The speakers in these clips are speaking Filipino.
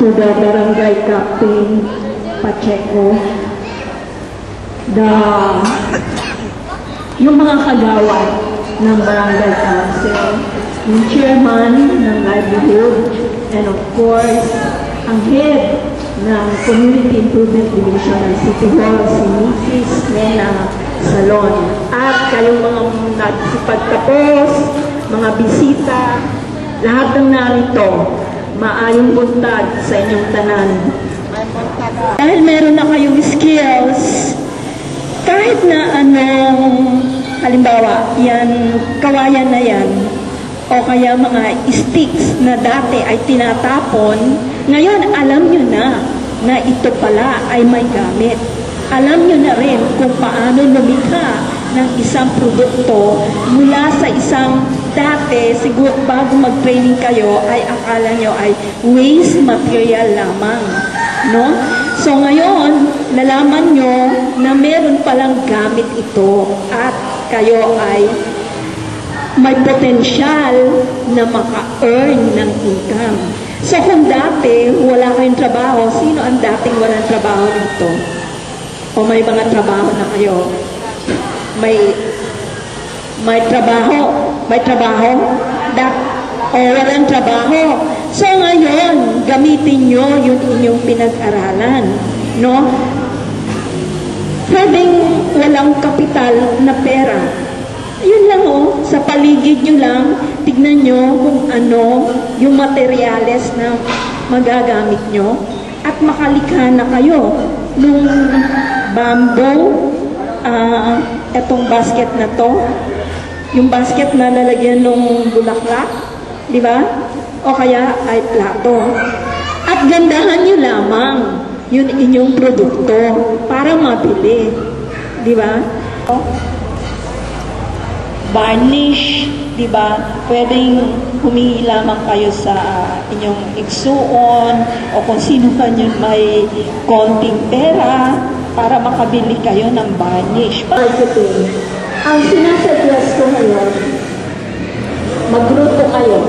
to the Barangay Captain Pacheco, yung mga kagawad ng Barangay Council, yung chairman ng livelihood, and of course, ang head ng Community Improvement Division ng City Hall, si Mrs. Nena Salon. At kayong mga nagsipagtapos, mga bisita, lahat ng narito, maayong buntag sa inyong tanan. Dahil meron na kayong skills, kahit na anong, halimbawa, yan, kawayan na yan, o kaya mga sticks na dati ay tinatapon, ngayon alam nyo na ito pala ay may gamit. Alam nyo na rin kung paano lumikha ng isang produkto mula sa isang dati, siguro bago mag-training kayo, ay akala nyo ay waste material lamang. No? So ngayon, nalaman nyo na meron palang gamit ito at kayo ay may potensyal na maka-earn ng income. So kung dati wala kayong trabaho, sino ang dating walang trabaho dito? O may mga trabaho na kayo? May trabaho? May trabaho? O walang trabaho? So ngayon, gamitin nyo yung inyong pinag-aralan. No? Pwedeng walang kapital na pera. Yun lang sa paligid nyo lang, tignan nyo kung ano yung materyales na magagamit nyo at makalikha na kayo nung bamboo, etong basket na to, yung basket na lalagyan ng bulaklak, di ba? O kaya ay plato. At gandahan nyo lamang yun inyong produkto para mabili, di ba? Varnish, di ba? Pwedeng humingi lamang kayo sa inyong igsuon o kung sino ka nyo may konting pera para makabili kayo ng varnish. Marketing. Ang sinasuggest ko ngayon, magluto kayo.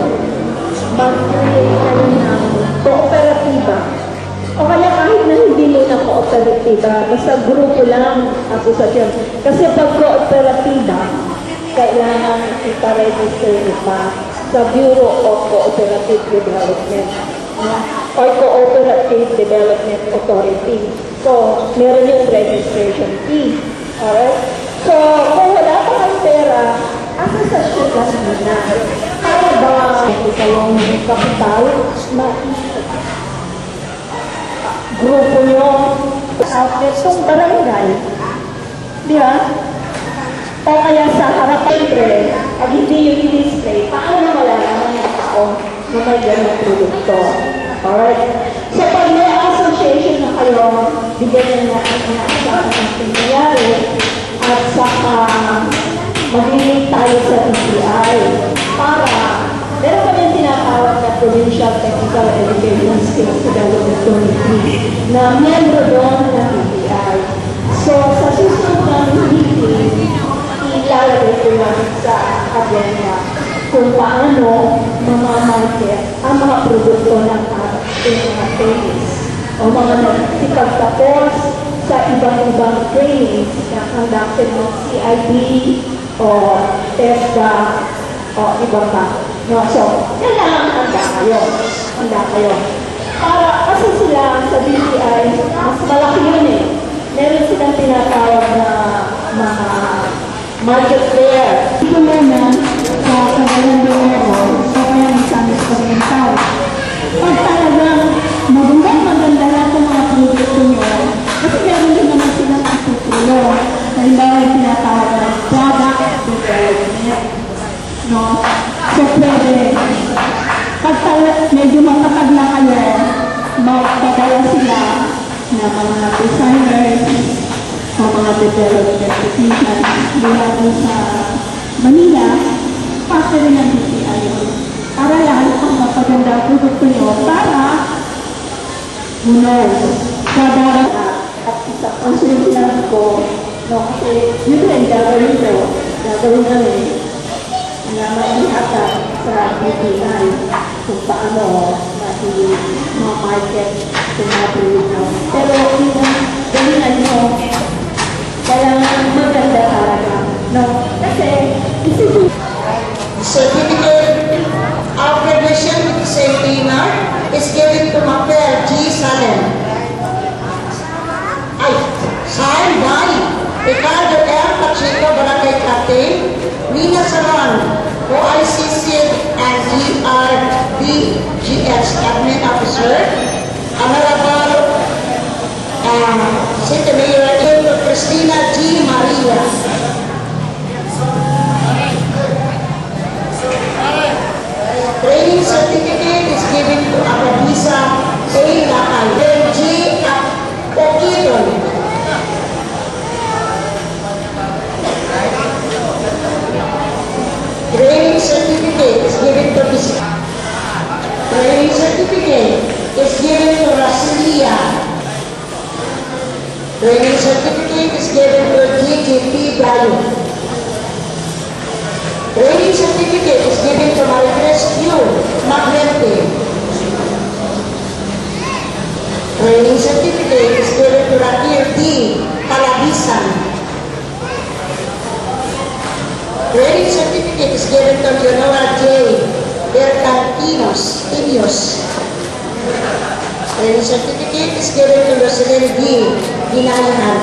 Mag-create kayo ng kooperatiba. O kaya kahit na hindi mo na kooperatiba, basta grupo lang, asosasyon. Kasi pag kooperatiba, kailangan iparegister pa sa Bureau of Cooperative Development or Cooperative Development Authority. So, meron yung registration fee. Alright? So, kung wala pa kang pera, asosasyon lang muna. Para ba kayong kapital na grupo nyo outlet yung barangay? Di ba? O kaya sa harapan pag hindi yung i-display, paano malalaman ng tao na may ganong produkto? Alright? So pag may association na kayo, bigyan na natin ang inaasahan ng nangyari at saka mag-link tayo sa TCI para meron kami tinatawag na Provincial Technical Education Skills Development Committee na membro doon ng TCI. So sa susunod ng meeting, ilalagay ko lang sa agenda kung paano mamamarket ang mga produkto ng ating mga trainings o mga nagsipagtapos sa ibang-ibang trainings na conducted ng CIB o TESDA o iba pa. No? So, yan lang ang handa kayo. Handa kayo. Para kasi sila sa BPI, mas malaki yun eh. Meron silang tinatawag na mga market fair. Ito muna sa kagalang level, sa kaya magsamis oriental. Pag talagang maganda lahat ng mga produkto nyo, kasi meron din naman silang itutulo. Halimbawa yung tinatawag na product development. No? So pwede, pag medyo matatag na kayo, magdadala sila na mga designers, o mga development technicians mula sa Manila, pati rin ang DTI yun. Para lang ang mapaganda ang produkto nyo para who knows, kadara at isang konsultant ko, no, kasi yun rin gagawin namin na maihatag sa DTI kung paano si mga market sa mga produkto. Pero yung galingan mo, kailangan maganda talaga. No? Kasi, isusunod. Certificate of graduation with the same dinner is given to Mapel G. Salem. Ay, Salem Bali, Ricardo L. Pacheco, Barangay Captain, Nina Saran, OICC and GRBGS Admin Officer, Honorable City Mayor Christina G. Maria. Training certificate is given to Abadisa A. Lakay, G. Poquiton. Training certificate is given to Training certificate is given to Rasilia. Training certificate is given to GGP Dayo. Training certificate is given to Maricres Q. Maglente. Training certificate is given to Raquel D. Calabisan. Training certificate is given to Leonora J. Bercantinos. Training certificate is given to Rosalyn D. Ginayahan.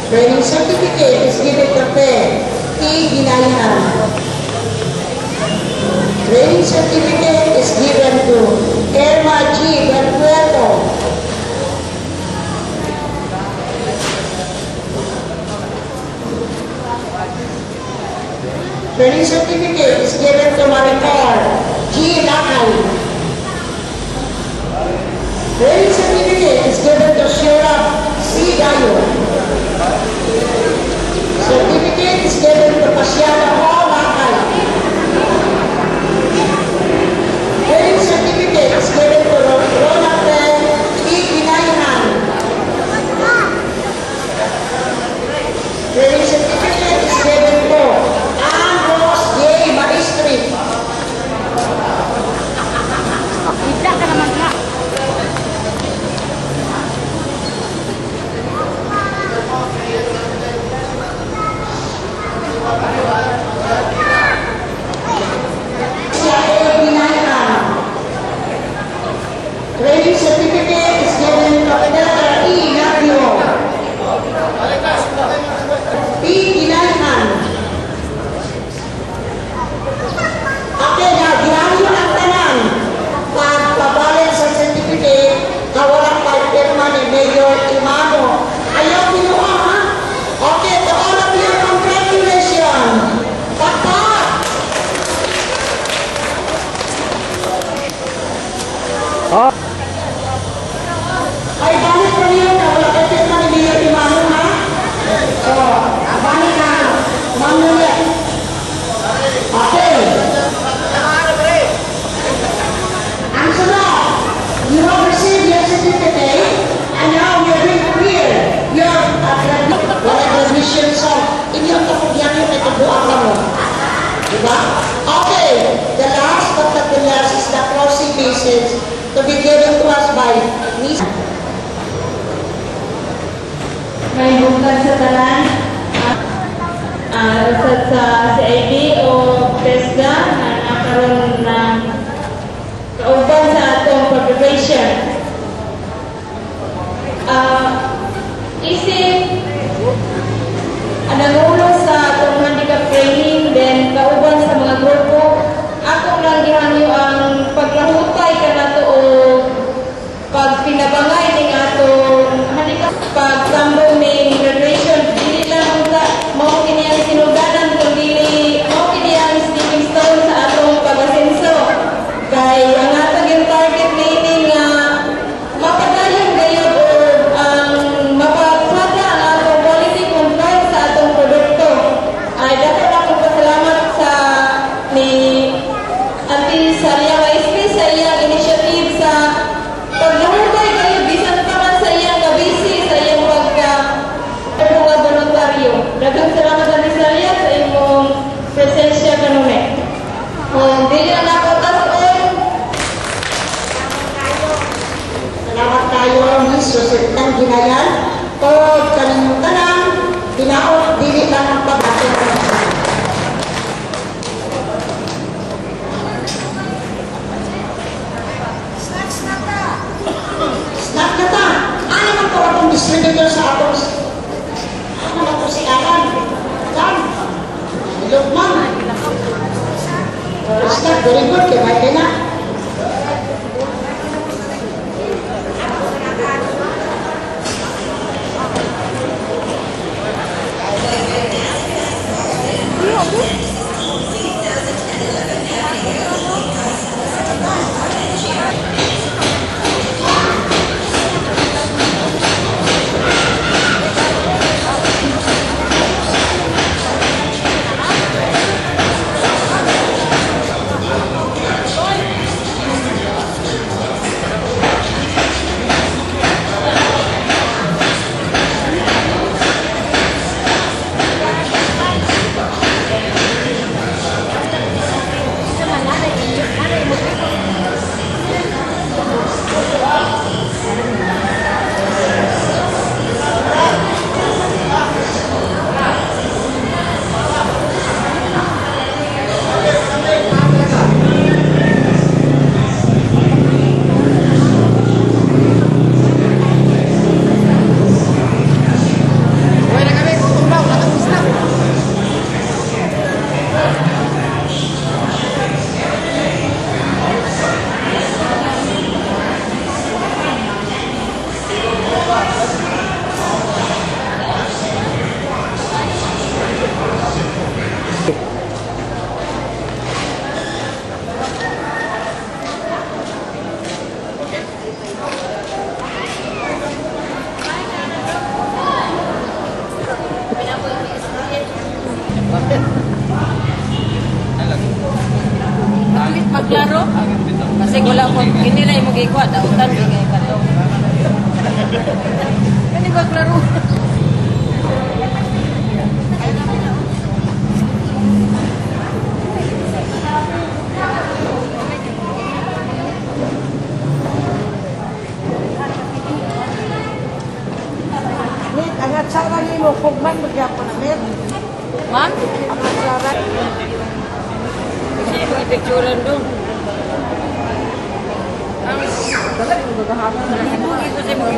Training certificate is given to Pe. T. Ginayahan. Training certificate is given to Irma G. Del Puerto. Training certificate is given to Maricor G. Lakay. Training certificate is given to Shura C. Dayo. Certificate is given to Pasiata Ho. Lakay. Training certificate is given to Rona Pen P. Ginayahan. Training certificate is given to Andros J. Maestri. Tidak ka naman ka. Training certificate is given to Dr. E. Nabio. P. Ginayahan. Okay, na ginamit ang tanan. Pagpabalin sa certificate, kawalang pagpirma ni Mayor Imano. Ayaw kinuha, ha? Okay, to all of you, congratulations. Pakpak! Ay, balik ko niyo na wala pagpirma ni Mayor Imano, ha? So, balik na. Manulit. Okay. And so now, you have received your certificate, and now you're going to hear your graduation song. Inyong kapagyan yung itabuan mo. Diba? Okay, the last but not the last is the closing message to be given to us by Miss. May bukan sa tanan, sa CID o PESDA na nakaroon ng kauban sa atong preparation. Isip nangulo sa atong handicap training, then kauban sa mga grupo, akong lang gihanyo ang paglahutay ka na to o pagpinabangay ng atong handicap, pagtambong ng graduation, dili lang mo kini ang sinuganan, kung dili kayo ni Susit ng Ginayan o kaming tanang tinaot dili lang ang pag-ating Snack na ta! Ano man po akong distributor sa atong ano man po si Alan? Kan? Lukman? Snack, very good. Kaya na. Maglaro? Kasi wala ko, hindi na yung mag-ikwad. Autan, bigay ka to. Kani maglaro? Ang atsara ni mo, kugman magyapon na mer. Ma'am? Ang atsara. Hindi mo ipicturan doon. Ang... Dala, ito sa mga